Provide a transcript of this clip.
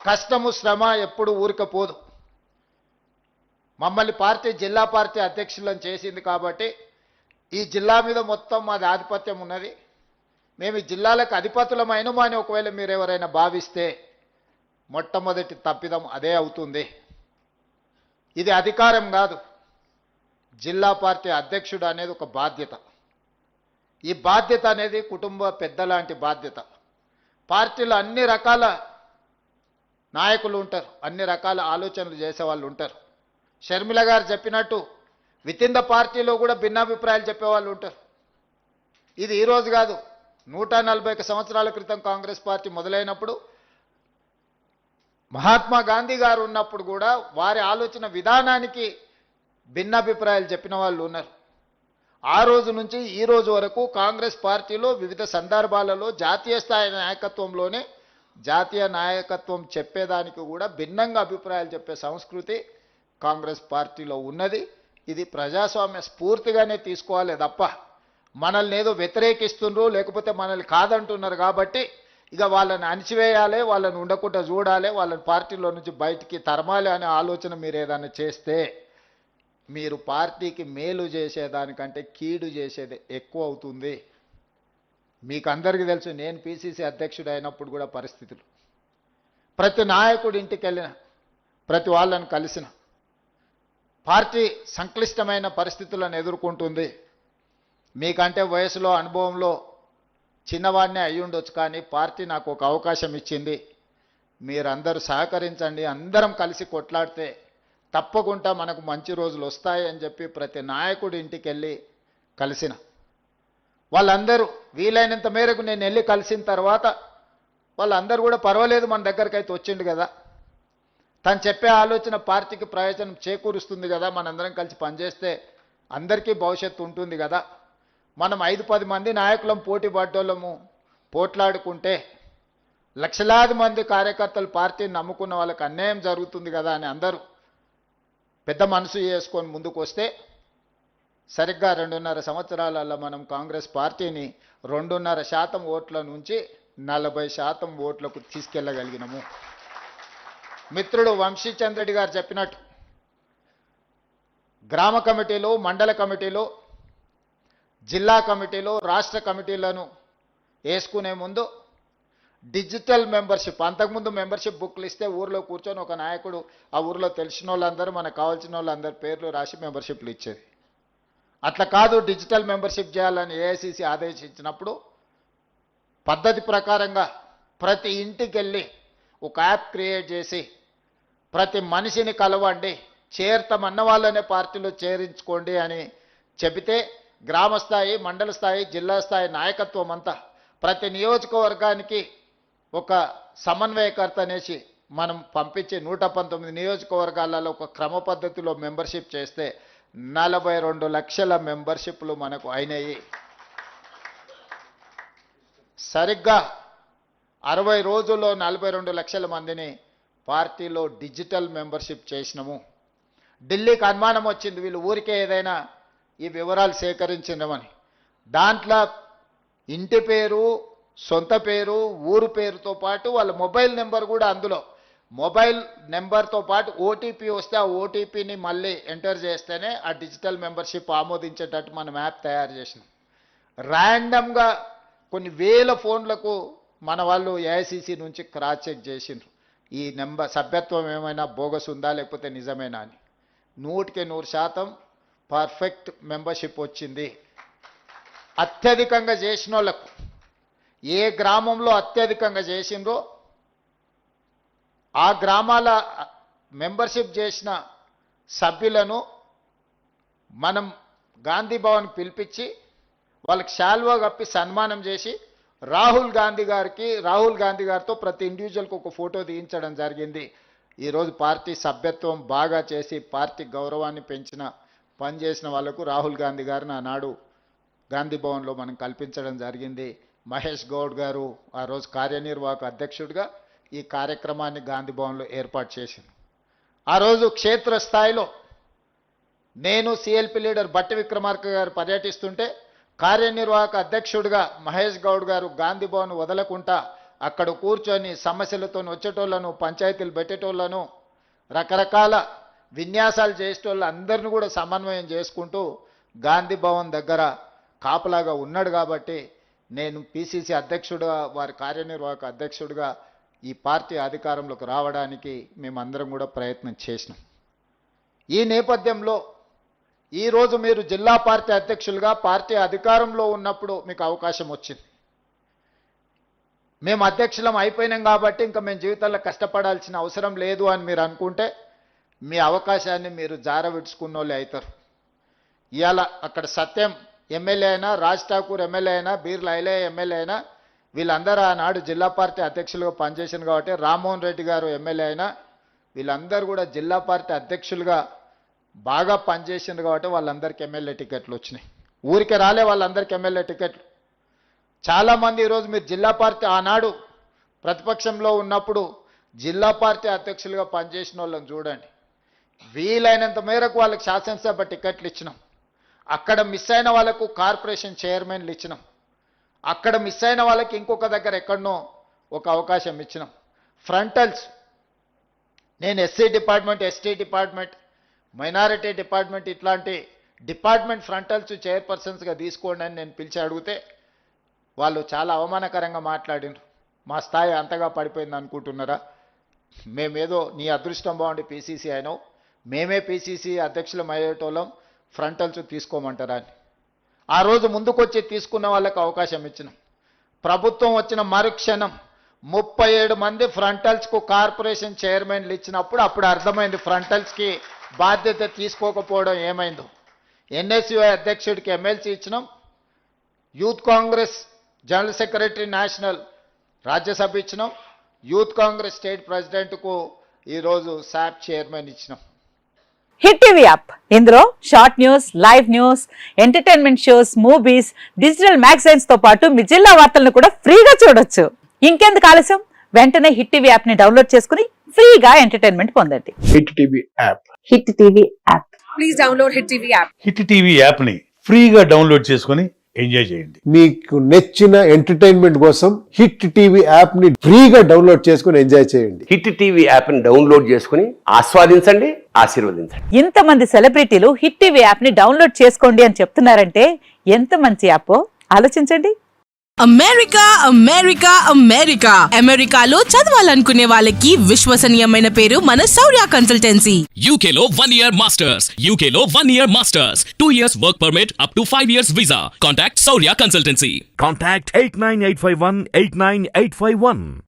కష్టము శ్రమ ఎప్పుడు ఊరికపోదు. మమ్మల్ని జిల్లా పార్టీ అధ్యక్షులను చేసింది కాబట్టి ఈ జిల్లా మీద మొత్తం మాది ఆధిపత్యం ఉన్నది. మేము ఈ జిల్లాలకు అధిపతులమైనమా అని ఒకవేళ మీరు ఎవరైనా భావిస్తే మొట్టమొదటి తప్పిదం అదే అవుతుంది. ఇది అధికారం కాదు. జిల్లా పార్టీ అధ్యక్షుడు అనేది ఒక బాధ్యత. ఈ బాధ్యత అనేది కుటుంబ పెద్దలాంటి బాధ్యత. పార్టీలో అన్ని రకాల నాయకులు ఉంటారు, అన్ని రకాల ఆలోచనలు చేసేవాళ్ళు ఉంటారు. షర్మిల గారు చెప్పినట్టు వితిన్ ద పార్టీలో కూడా భిన్నాభిప్రాయాలు చెప్పేవాళ్ళు ఉంటారు. ఇది ఈరోజు కాదు, 141 సంవత్సరాల క్రితం కాంగ్రెస్ పార్టీ మొదలైనప్పుడు మహాత్మా గాంధీ గారు ఉన్నప్పుడు కూడా వారి ఆలోచన విధానానికి భిన్నాభిప్రాయాలు చెప్పిన వాళ్ళు ఉన్నారు. ఆ రోజు నుంచి ఈ రోజు వరకు కాంగ్రెస్ పార్టీలో వివిధ సందర్భాలలో జాతీయ స్థాయి నాయకత్వంలోనే జాతీయ నాయకత్వం చెప్పేదానికి కూడా భిన్నంగా అభిప్రాయాలు చెప్పే సంస్కృతి కాంగ్రెస్ పార్టీలో ఉన్నది. ఇది ప్రజాస్వామ్య స్ఫూర్తిగానే తీసుకోవాలి తప్ప మనల్ని ఏదో వ్యతిరేకిస్తున్నారు లేకపోతే మనల్ని కాదంటున్నారు కాబట్టి ఇక వాళ్ళని అణిచివేయాలి, వాళ్ళని ఉండకుండా చూడాలి, వాళ్ళని పార్టీలో నుంచి బయటికి తరమాలి అనే ఆలోచన మీరు ఏదైనా చేస్తే మీరు పార్టీకి మేలు చేసేదానికంటే కీడు చేసేది ఎక్కువ అవుతుంది. మీకు అందరికీ తెలుసు, నేను పిసిసి అధ్యక్షుడు అయినప్పుడు కూడా పరిస్థితులు ప్రతి నాయకుడి ఇంటికి వెళ్ళిన, ప్రతి వాళ్ళని కలిసిన, పార్టీ సంక్లిష్టమైన పరిస్థితులను ఎదుర్కొంటుంది. మీకంటే వయసులో అనుభవంలో చిన్నవాడినే అయి ఉండొచ్చు, కానీ పార్టీ నాకు ఒక అవకాశం ఇచ్చింది. మీరందరూ సహకరించండి, అందరం కలిసి కొట్లాడితే తప్పకుండా మనకు మంచి రోజులు వస్తాయి అని చెప్పి ప్రతి నాయకుడి ఇంటికి వెళ్ళి కలిసిన వాళ్ళందరూ వీలైనంత మేరకు నేను వెళ్ళి కలిసిన తర్వాత వాళ్ళందరూ కూడా పర్వాలేదు, మన దగ్గరికి అయితే వచ్చిండు కదా, తను చెప్పే ఆలోచన పార్టీకి ప్రయోజనం చేకూరుస్తుంది కదా, మనందరం కలిసి పనిచేస్తే అందరికీ భవిష్యత్తు ఉంటుంది కదా, మనం 5-10 మంది నాయకులం పోటీ పడ్డోళ్ళము పోట్లాడుకుంటే లక్షలాది మంది కార్యకర్తలు పార్టీని నమ్ముకున్న వాళ్ళకి అన్యాయం జరుగుతుంది కదా అని అందరూ పెద్ద మనసు చేసుకొని ముందుకు వస్తే సరిగ్గా 2.5 సంవత్సరాలలో మనం కాంగ్రెస్ పార్టీని 2.5% ఓట్ల నుంచి 40% ఓట్లకు తీసుకెళ్ళగలిగినాము. మిత్రుడు వంశీచంద్రెడ్డి గారు చెప్పినట్టు గ్రామ కమిటీలో, మండల కమిటీలో, జిల్లా కమిటీలో, రాష్ట్ర కమిటీలను వేసుకునే ముందు డిజిటల్ మెంబర్షిప్, అంతకుముందు మెంబర్షిప్ బుక్లు ఇస్తే ఊర్లో కూర్చొని ఒక నాయకుడు ఆ ఊర్లో తెలిసిన వాళ్ళందరూ మనకు కావాల్సిన వాళ్ళందరి పేర్లు రాసి మెంబర్షిప్లు ఇచ్చేది. అట్లా కాదు, డిజిటల్ మెంబర్షిప్ చేయాలని ఏఐసిసి ఆదేశించినప్పుడు పద్ధతి ప్రకారంగా ప్రతి ఇంటికి వెళ్ళి ఒక యాప్ క్రియేట్ చేసి ప్రతి మనిషిని కలవండి, చేరతామన్న వాళ్ళనే పార్టీలో చేరించుకోండి అని చెబితే గ్రామ స్థాయి, మండల స్థాయి, జిల్లా స్థాయి నాయకత్వం అంతా ప్రతి నియోజకవర్గానికి ఒక సమన్వయకర్త అనేసి మనం పంపించి 119 నియోజకవర్గాలలో ఒక క్రమ పద్ధతిలో మెంబర్షిప్ చేస్తే 42 లక్షల మెంబర్షిప్లు మనకు అయినాయి. సరిగ్గా 60 రోజుల్లో 42 లక్షల మందిని పార్టీలో డిజిటల్ మెంబర్షిప్ చేసినాము. ఢిల్లీకి అనుమానం వచ్చింది, వీళ్ళు ఊరికే ఏదైనా ఈ వివరాలు సేకరించినామని. దాంట్లో ఇంటి పేరు, సొంత పేరు, ఊరు పేరుతో పాటు వాళ్ళ మొబైల్ నెంబర్ కూడా, అందులో మొబైల్ నెంబర్తో పాటు ఓటీపీ వస్తే ఆ ఓటీపీని మళ్ళీ ఎంటర్ చేస్తేనే ఆ డిజిటల్ మెంబర్షిప్ ఆమోదించేటట్టు మనం యాప్ తయారు చేసినాం. ర్యాండమ్గా కొన్ని వేల ఫోన్లకు మన వాళ్ళు ఏఐసిసి నుంచి క్రాస్ చెక్ చేసిండ్రు, ఈ నెంబర్ సభ్యత్వం ఏమైనా బోగస్ ఉందా లేకపోతే నిజమేనా అని. 100% పర్ఫెక్ట్ మెంబర్షిప్ వచ్చింది. అత్యధికంగా చేసిన వాళ్ళకు, ఏ గ్రామంలో అత్యధికంగా చేసిండ్రో ఆ గ్రామాల మెంబర్షిప్ చేసిన సభ్యులను మనం గాంధీ భవన్ పిలిపించి వాళ్ళకి శాల్వా కప్పి సన్మానం చేసి రాహుల్ గాంధీ గారితో ప్రతి ఇండివిజువల్కి ఒక ఫోటో తీయించడం జరిగింది. ఈరోజు పార్టీ సభ్యత్వం బాగా చేసి పార్టీ గౌరవాన్ని పెంచిన పనిచేసిన వాళ్లకు రాహుల్ గాంధీ గారిని ఆనాడు గాంధీ భవన్లో మనం కల్పించడం జరిగింది. మహేష్ గౌడ్ గారు ఆ రోజు కార్యనిర్వాహక అధ్యక్షుడిగా ఈ కార్యక్రమాన్ని గాంధీ భవన్లో ఏర్పాటు చేసింది. ఆ రోజు క్షేత్రస్థాయిలో నేను సిఎల్పి లీడర్ బట్టి విక్రమార్క గారు పర్యటిస్తుంటే కార్యనిర్వాహక అధ్యక్షుడిగా మహేష్ గౌడ్ గారు గాంధీ భవన్ వదలకుండా అక్కడ కూర్చొని సమస్యలతో వచ్చేటోళ్ళను, పంచాయతీలు పెట్టేటోళ్ళను, రకరకాల విన్యాసాలు చేసేటోళ్ళు అందరిని కూడా సమన్వయం చేసుకుంటూ గాంధీ భవన్ దగ్గర కాపలాగా ఉన్నాడు. కాబట్టి నేను పిసిసి అధ్యక్షుడిగా, వారి కార్యనిర్వాహక అధ్యక్షుడిగా ఈ పార్టీ అధికారంలోకి రావడానికి మేమందరం కూడా ప్రయత్నం చేసినాం. ఈ నేపథ్యంలో ఈరోజు మీరు జిల్లా పార్టీ అధ్యక్షులుగా పార్టీ అధికారంలో ఉన్నప్పుడు మీకు అవకాశం వచ్చింది. మేము అధ్యక్షులం అయిపోయినాం కాబట్టి ఇంకా మేము జీవితంలో కష్టపడాల్సిన అవసరం లేదు అని మీరు అనుకుంటే మీ అవకాశాన్ని మీరు జారవిడ్చుకున్నోళ్ళే అవుతారు. ఇవాళ అక్కడ సత్యం ఎమ్మెల్యే అయినా, రాజ్ ఠాకూర్ ఎమ్మెల్యే అయినా, బీర్ల ఐలయ్య ఎమ్మెల్యే అయినా, వీళ్ళందరూ ఆనాడు జిల్లా పార్టీ అధ్యక్షులుగా పనిచేసింది కాబట్టి, రామ్మోహన్ రెడ్డి గారు ఎమ్మెల్యే అయినా, వీళ్ళందరూ కూడా జిల్లా పార్టీ అధ్యక్షులుగా బాగా పనిచేసింది కాబట్టి వాళ్ళందరికీ ఎమ్మెల్యే టికెట్లు వచ్చినాయి. ఊరికే రాలే వాళ్ళందరికీ ఎమ్మెల్యే టికెట్లు. చాలామంది ఈరోజు మీరు జిల్లా పార్టీ ఆనాడు ప్రతిపక్షంలో ఉన్నప్పుడు జిల్లా పార్టీ అధ్యక్షులుగా పనిచేసిన వాళ్ళని చూడండి. వీలైనంత మేరకు వాళ్ళకి శాసనసభ టికెట్లు ఇచ్చినాం. అక్కడ మిస్ అయిన వాళ్ళకు కార్పొరేషన్ చైర్మన్లు ఇచ్చినాం. అక్కడ మిస్ అయిన వాళ్ళకి ఇంకొక దగ్గర ఎక్కడనో ఒక అవకాశం ఇచ్చినాం. ఫ్రంటల్స్ నేను SC department, ST department, minority department, ఇట్లాంటి డిపార్ట్మెంట్ ఫ్రంటల్స్ చైర్పర్సన్స్గా తీసుకోండి అని నేను పిలిచి అడిగితే వాళ్ళు చాలా అవమానకరంగా మాట్లాడినారు. మా స్థాయి అంతగా పడిపోయింది అనుకుంటున్నారా? మేమేదో నీ అదృష్టం బాగుండి పీసీసీ అయినావు, మేమే పీసీసీ అధ్యక్షులం అయ్యేటోళ్ళం, ఫ్రంటల్స్ తీసుకోమంటారా అని. ఆ రోజు ముందుకొచ్చి తీసుకున్న వాళ్ళకి అవకాశం ఇచ్చినాం. ప్రభుత్వం వచ్చిన మరుక్షణం 37 మంది ఫ్రంటల్స్కు కార్పొరేషన్ చైర్మన్లు ఇచ్చినప్పుడు అప్పుడు అర్థమైంది ఫ్రంటల్స్కి బాధ్యత తీసుకోకపోవడం ఏమైందో. ఎన్ఎస్యుఐ అధ్యక్షుడికి ఎమ్మెల్సీ ఇచ్చినాం. Youth Congress general secretary national Rajya Sabha ఇచ్చినాం. యూత్ కాంగ్రెస్ స్టేట్ ప్రెసిడెంట్కు ఈరోజు శాప్ చైర్మన్ ఇచ్చినాం. హిట్ టీవీ యాప్, ఇందులో short news, live news, entertainment shows, movies, digital magazines తో పాటు మీ జిల్లా వార్తలను కూడా ఫ్రీగా చూడొచ్చు. ఇంకెందుకు ఆలస్యం, వెంటనే హిట్ టీవీ యాప్ ని డౌన్లోడ్ చేసుకుని ఫ్రీగా ఎంటర్టైన్మెంట్ పొందండి. Hit TV app. Hit TV app. Please download hit TV app. Hit TV app ని ఫ్రీగా డౌన్లోడ్ చేసుకుని ఎంజాయ్ చేయండి. మీకు నచ్చిన ఎంటర్టైన్మెంట్ కోసం హిట్ టీవీ యాప్ ని ఫ్రీగా డౌన్లోడ్ చేసుకుని ఎంజాయ్ చేయండి. హిట్ టీవీ యాప్ ని డౌన్లోడ్ చేసుకుని ఆస్వాదించండి, ఆశీర్వదించండి. ఇంతమంది సెలబ్రిటీలు హిట్ టీవీ యాప్ ని డౌన్లోడ్ చేసుకోండి అని చెప్తున్నారంటే ఎంత మంచి యాప్ ఆలోచించండి. అమెరికా అమెరికా అమెరికా అమెరికాలో చదవాలనుకునే వాళ్ళకి విశ్వసనీయమైన పేరు మన శౌర్య కన్సల్టెన్సీ. UK లో 1 year masters, UK లో 1 year masters, 2 years work permit up to 5 years visa. Contact Saurya Consultancy. Contact 89851 89851.